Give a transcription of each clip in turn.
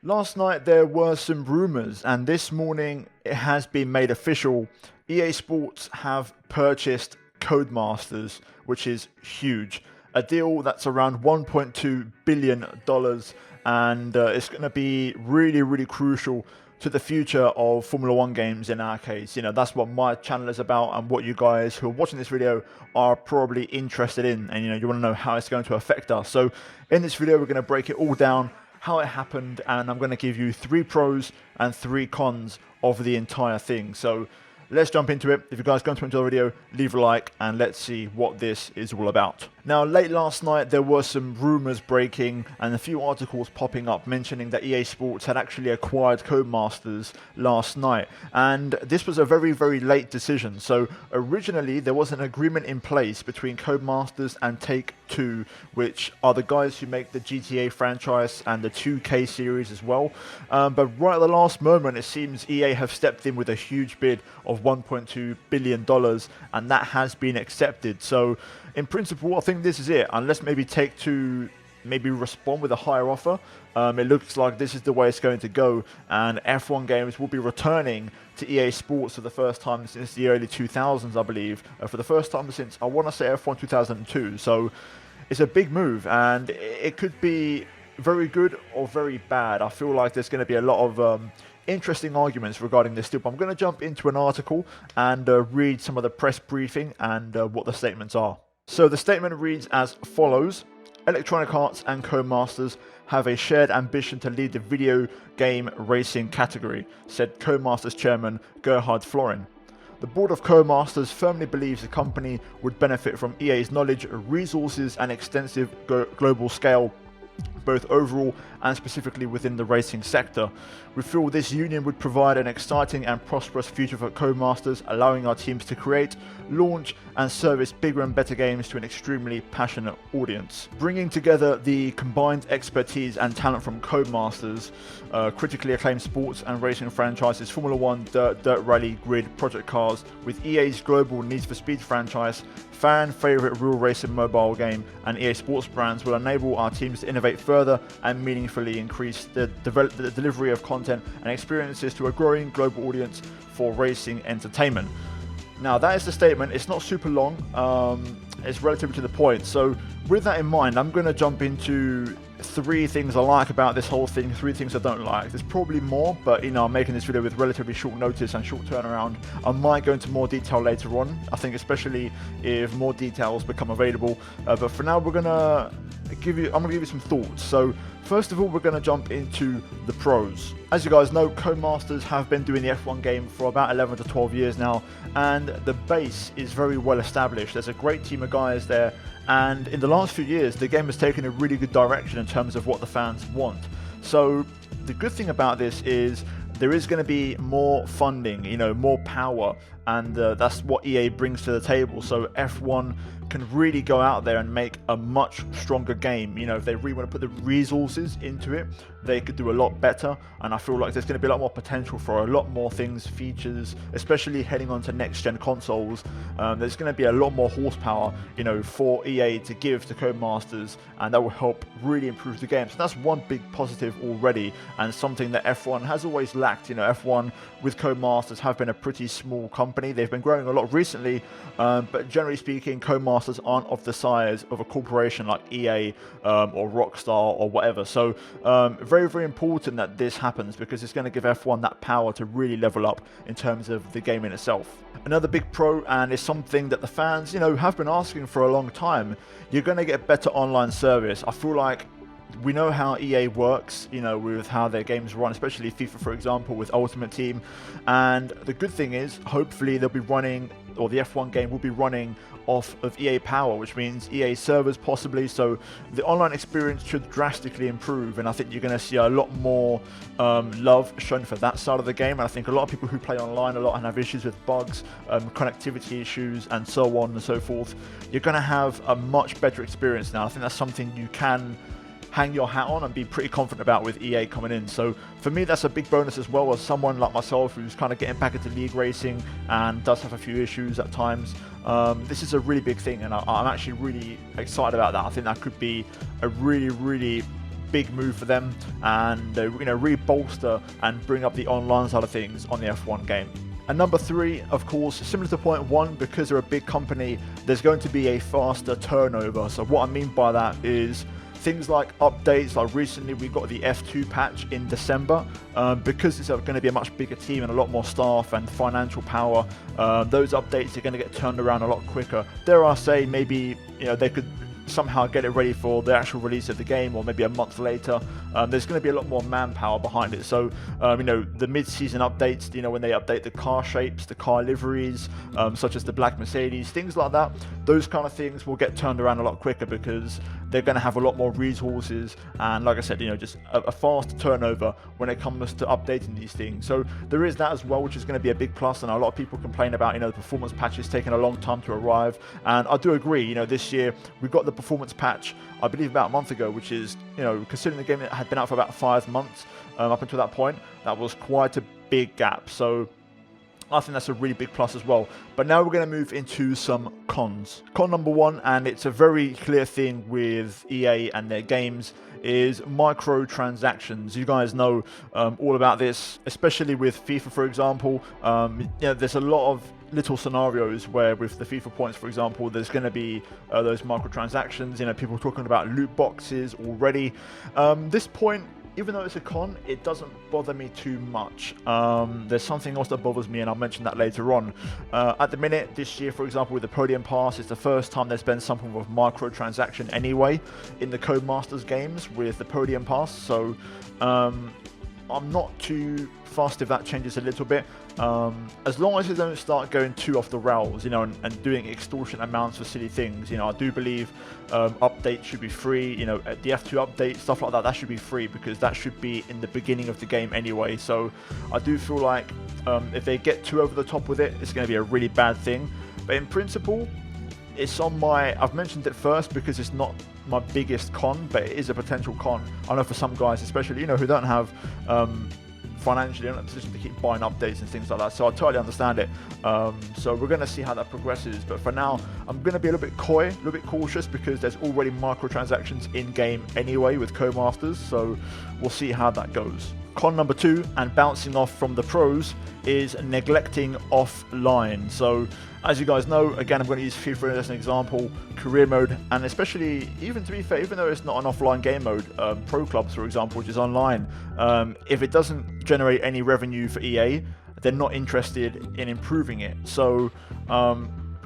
Last night there were some rumours, and this morning it has been made official. EA Sports have purchased Codemasters, which is huge. A deal that's around $1.2 billion, and it's going to be really, really crucial to the future of Formula One games in our case. You know, that's what my channel is about, and what you guys who are watching this video are probably interested in. And, you know, you want to know how it's going to affect us. So in this video, we're going to break it all down, how it happened, and I'm going to give you 3 pros and 3 cons of the entire thing. So let's jump into it. If you guys are going to enjoy the video, leave a like and let's see what this is all about. Now, late last night there were some rumours breaking and a few articles popping up mentioning that EA Sports had actually acquired Codemasters last night, and this was a very, very late decision. So originally there was an agreement in place between Codemasters and Take-Two, which are the guys who make the GTA franchise and the 2K series as well. But right at the last moment, it seems EA have stepped in with a huge bid of $1.2 billion, and that has been accepted. So in principle, I think this is it, unless maybe Take-Two respond with a higher offer. It looks like this is the way it's going to go, and F1 games will be returning to EA Sports for the first time since the early 2000s, I believe. For the first time since, I want to say, F1 2002. So it's a big move, and it could be very good or very bad. I feel like there's going to be a lot of interesting arguments regarding this deal, but I'm going to jump into an article and read some of the press briefing and what the statements are. So the statement reads as follows: Electronic Arts and Codemasters have a shared ambition to lead the video game racing category, said Codemasters chairman Gerhard Florin. The board of Codemasters firmly believes the company would benefit from EA's knowledge, resources, and extensive global scale, both overall and specifically within the racing sector. We feel this union would provide an exciting and prosperous future for Codemasters, allowing our teams to create, launch, and service bigger and better games to an extremely passionate audience. Bringing together the combined expertise and talent from Codemasters, critically acclaimed sports and racing franchises Formula One, Dirt Rally, Grid, Project Cars, with EA's global Need for Speed franchise, fan favorite real racing mobile game, and EA Sports brands will enable our teams to innovate further and meaningfully increase the delivery of content and experiences to a growing global audience for racing entertainment. Now, that is the statement. It's not super long. It's relatively to the point. So with that in mind, I'm going to jump into 3 things I like about this whole thing, 3 things I don't like. There's probably more, but you know, I'm making this video with relatively short notice and short turnaround. I might go into more detail later on, I think, especially if more details become available. But for now, I'm going to give you some thoughts. So first of all, we're going to jump into the pros. As you guys know, Codemasters have been doing the F1 game for about 11 to 12 years now, and the base is very well established. There's a great team of guys there, and in the last few years, the game has taken a really good direction in terms of what the fans want. So the good thing about this is there is going to be more funding, you know, more power, and that's what EA brings to the table. So F1 can really go out there and make a much stronger game. You know, if they really want to put the resources into it, they could do a lot better, and I feel like there's going to be a lot more potential for a lot more things, features, especially heading on to next gen consoles. There's going to be a lot more horsepower, you know, for EA to give to Codemasters, and that will help really improve the game. So that's one big positive already, and something that F1 has always lacked. You know, F1 with Codemasters have been a pretty small company. They've been growing a lot recently, but generally speaking, Codemasters aren't of the size of a corporation like EA or Rockstar or whatever. So very, very important that this happens, because it's going to give F1 that power to really level up in terms of the game in itself. Another big pro, and it's something that the fans, you know, have been asking for a long time, you're going to get better online service. I feel like we know how EA works, you know, with how their games run, especially FIFA, for example, with Ultimate Team. And the good thing is, hopefully they'll be running, or the F1 game will be running off of EA Power, which means EA servers possibly. So the online experience should drastically improve, and I think you're going to see a lot more love shown for that side of the game. And I think a lot of people who play online a lot and have issues with bugs, connectivity issues, and so on and so forth, you're going to have a much better experience now. I think that's something you can hang your hat on and be pretty confident about with EA coming in. So for me, that's a big bonus as well, as someone like myself who's kind of getting back into league racing and does have a few issues at times. This is a really big thing, and I'm actually really excited about that. I think that could be a really, really big move for them, and really bolster and bring up the online side of things on the F1 game. And number 3, of course, similar to point 1, because they're a big company, there's going to be a faster turnover. So what I mean by that is things like updates. Like recently we got the F2 patch in December. Because it's going to be a much bigger team and a lot more staff and financial power, those updates are going to get turned around a lot quicker. Dare I say, maybe they could somehow get it ready for the actual release of the game, or maybe a month later. There's going to be a lot more manpower behind it. So the mid-season updates, when they update the car shapes, the car liveries, such as the black Mercedes, things like that, those kind of things will get turned around a lot quicker because they're going to have a lot more resources, and like I said, just a fast turnover when it comes to updating these things. So there is that as well, which is going to be a big plus. And a lot of people complain about the performance patches taking a long time to arrive, and I do agree. This year we got the performance patch, I believe, about a month ago, which is, considering the game had been out for about 5 months up until that point, that was quite a big gap. So I think that's a really big plus as well. But now we're going to move into some cons. Con number 1, and it's a very clear thing with EA and their games, is microtransactions. You guys know all about this, especially with FIFA, for example. There's a lot of little scenarios where with the FIFA points, for example, there's going to be those microtransactions. People talking about loot boxes already. This point, even though it's a con, it doesn't bother me too much. There's something else that bothers me, and I'll mention that later on. At the minute, this year, for example, with the Podium Pass, it's the first time there's been some form of microtransaction anyway in the Codemasters games with the Podium Pass. So I'm not too fussed if that changes a little bit. As long as they don't start going too off the rails, and doing extortionate amounts for silly things. I do believe updates should be free. The F2 update, stuff like that, that should be free, because that should be in the beginning of the game anyway. So I do feel like if they get too over the top with it, it's going to be a really bad thing. But in principle, it's on my... I've mentioned it first because it's not my biggest con, but it is a potential con. I know for some guys, especially, who don't have... financially in a position to keep buying updates and things like that, so I totally understand it. So we're going to see how that progresses, but for now I'm going to be a little bit coy, a little bit cautious, because there's already microtransactions in game anyway with Codemasters, so we'll see how that goes. Con number 2, and bouncing off from the pros, is neglecting offline. So as you guys know, again, I'm going to use FIFA as an example, career mode, and especially, even to be fair, even though it's not an offline game mode, Pro Clubs, for example, which is online, if it doesn't generate any revenue for EA, they're not interested in improving it. So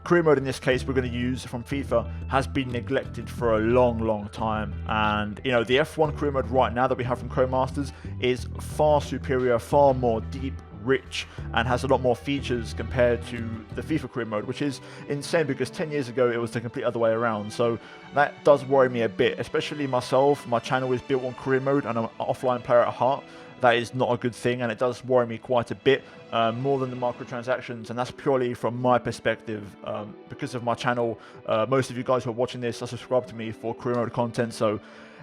career mode in this case we're going to use from FIFA has been neglected for a long time, and the F1 career mode right now that we have from Codemasters is far superior, far more deep, rich, and has a lot more features compared to the FIFA career mode, which is insane because 10 years ago it was the complete other way around. So that does worry me a bit, especially myself. My channel is built on career mode and I'm an offline player at heart. That is not a good thing, and it does worry me quite a bit, more than the microtransactions, and that's purely from my perspective, because of my channel. Most of you guys who are watching this are subscribed to me for career mode content, so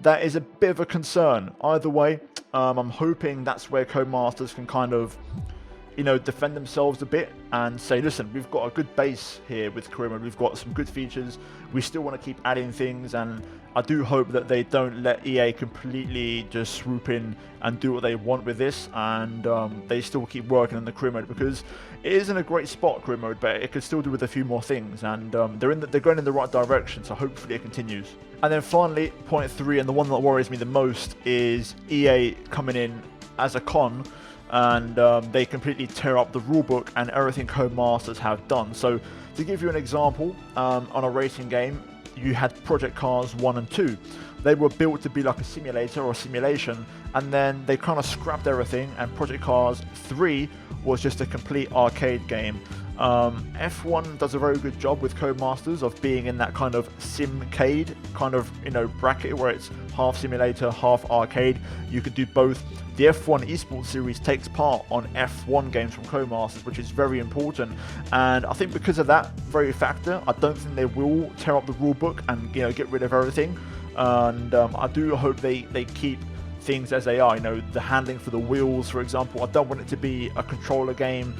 that is a bit of a concern. Either way, I'm hoping that's where Codemasters can kind of, defend themselves a bit and say, listen, we've got a good base here with career mode, we've got some good features, we still want to keep adding things, and I do hope that they don't let EA completely just swoop in and do what they want with this, and they still keep working on the career mode, because it isn't a great spot, career mode, but it could still do with a few more things, and they're going in the right direction, so hopefully it continues. And then finally, point 3, and the one that worries me the most, is EA coming in as a con, and they completely tear up the rulebook and everything Codemasters have done. So to give you an example, on a racing game, you had Project Cars 1 and 2. They were built to be like a simulator or a simulation, and then they kind of scrapped everything, and Project Cars 3 was just a complete arcade game. F1 does a very good job with Codemasters of being in that kind of simcade kind of bracket where it's half simulator, half arcade. You could do both. The F1 esports series takes part on F1 games from Codemasters, which is very important, and I think because of that very factor, I don't think they will tear up the rulebook and get rid of everything. And I do hope they keep things as they are. The handling for the wheels, for example, I don't want it to be a controller game,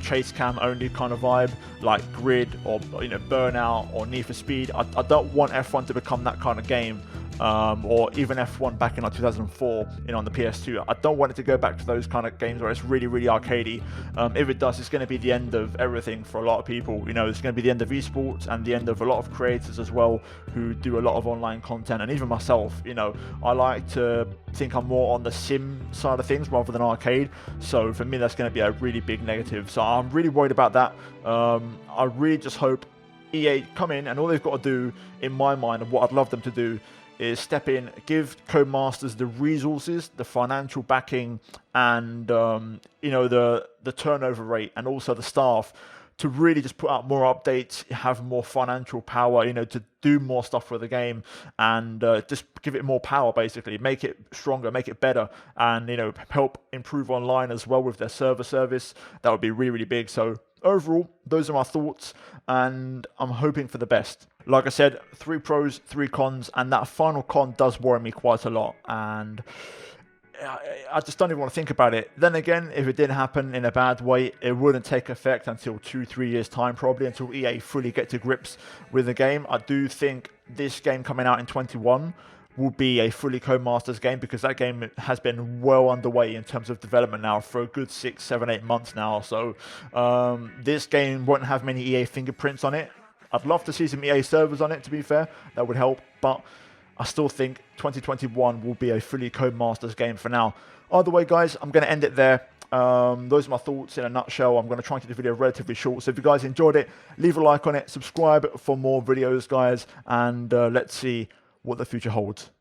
chase cam only kind of vibe like Grid or Burnout or Need for Speed. I don't want F1 to become that kind of game. or even F1 back in like 2004, on the PS2. I don't want it to go back to those kind of games where it's really, really arcadey. If it does, it's going to be the end of everything for a lot of people. It's going to be the end of esports and the end of a lot of creators as well who do a lot of online content, and even myself. I like to think I'm more on the sim side of things rather than arcade. So for me, that's going to be a really big negative. So I'm really worried about that. I really just hope EA come in, and all they've got to do, in my mind, and what I'd love them to do, is step in, give Codemasters the resources, the financial backing, and the turnover rate, and also the staff to really just put out more updates, have more financial power, to do more stuff for the game, and just give it more power, basically, make it stronger, make it better, and help improve online as well with their server service. That would be really, really big. So overall, those are my thoughts, and I'm hoping for the best. Like I said, 3 pros, 3 cons, and that final con does worry me quite a lot, and I just don't even want to think about it. Then again, if it did happen in a bad way, it wouldn't take effect until 2-3 years time, probably, until EA fully get to grips with the game. I do think this game coming out in 21 will be a fully Codemasters game, because that game has been well underway in terms of development now for a good 6, 7, 8 months now. So this game won't have many EA fingerprints on it. I'd love to see some EA servers on it, to be fair. That would help, but I still think 2021 will be a fully Codemasters game for now. Either way, guys, I'm going to end it there. Those are my thoughts in a nutshell. I'm going to try and keep the video relatively short. So if you guys enjoyed it, leave a like on it, subscribe for more videos, guys, and let's see what the future holds.